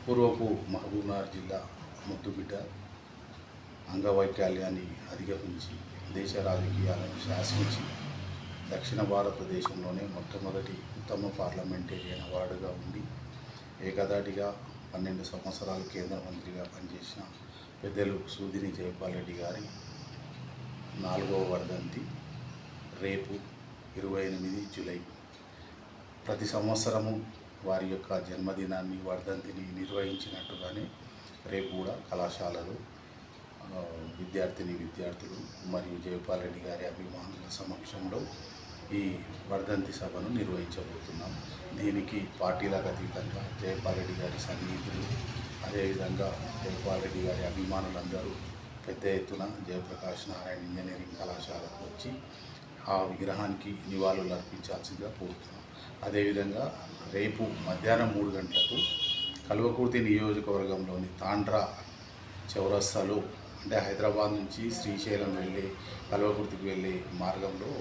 పూర్వపు మహబూబ్నగర్ జిల్లా ముద్దుబిడ్డ అంగవైకల్యాన్ని అధిగమించి దేశ రాజకీయాలను శాసించి దక్షిణ భారతదేశంలోనే మొట్టమొదటి ఉత్తమ పార్లమెంటేరియన్ అవార్డుగా ఉండి ఏకధాటిగా 12 సంవత్సరాలు కేంద్ర మంత్రిగా పనిచేసిన పెద్దలు సూదిని జైపాల్ రెడ్డి గారి 4వ వర్ధంతి రేపు 28 జూలై. ప్రతి సంవత్సరము వారి యొక్క జన్మదినాన్ని వర్ధంతిని నిర్వహించినట్టుగానే రేపు కూడా కళాశాలలు విద్యార్థులు మరియు జైపాల్ రెడ్డి గారి అభిమానుల సమక్షంలో ఈ వర్ధంతి సభను నిర్వహించబోతున్నాం. దీనికి పార్టీలకు అతీతంగా జైపాల్ రెడ్డి గారి సన్నిహితులు, అదేవిధంగా జైపాల్ రెడ్డి గారి అభిమానులందరూ పెద్ద ఎత్తున జయప్రకాష్ నారాయణ ఇంజనీరింగ్ కళాశాలకు వచ్చి ఆ విగ్రహానికి నివాళులు అర్పించాల్సిందిగా కోరుతున్నాం. అదేవిధంగా రేపు మధ్యాహ్నం 3 గంటలకు కల్వకుర్తి నియోజకవర్గంలోని తాండ్రా చౌరస్తాలో, అంటే హైదరాబాద్ నుంచి శ్రీశైలం వెళ్ళే కల్వకుర్తికి వెళ్ళే మార్గంలో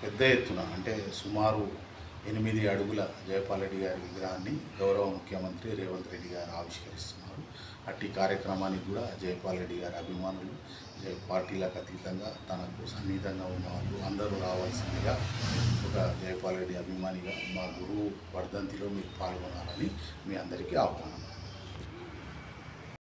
పెద్ద ఎత్తున, అంటే సుమారు 8 అడుగుల జైపాల్ రెడ్డి గారి విగ్రహాన్ని గౌరవ ముఖ్యమంత్రి రేవంత్ రెడ్డి గారు ఆవిష్కరిస్తున్నారు. అట్టి కార్యక్రమానికి కూడా జైపాల్ రెడ్డి గారి అభిమానులు, పార్టీలకు అతీతంగా తనకు సన్నిహితంగా ఉన్న వాళ్ళు అందరూ రావాల్సిందిగా, ఒక జైపాల్ రెడ్డి అభిమానిగా మా గురువు వర్ధంతిలో మీరు పాల్గొనాలని మీ అందరికీ ఆహ్వానం.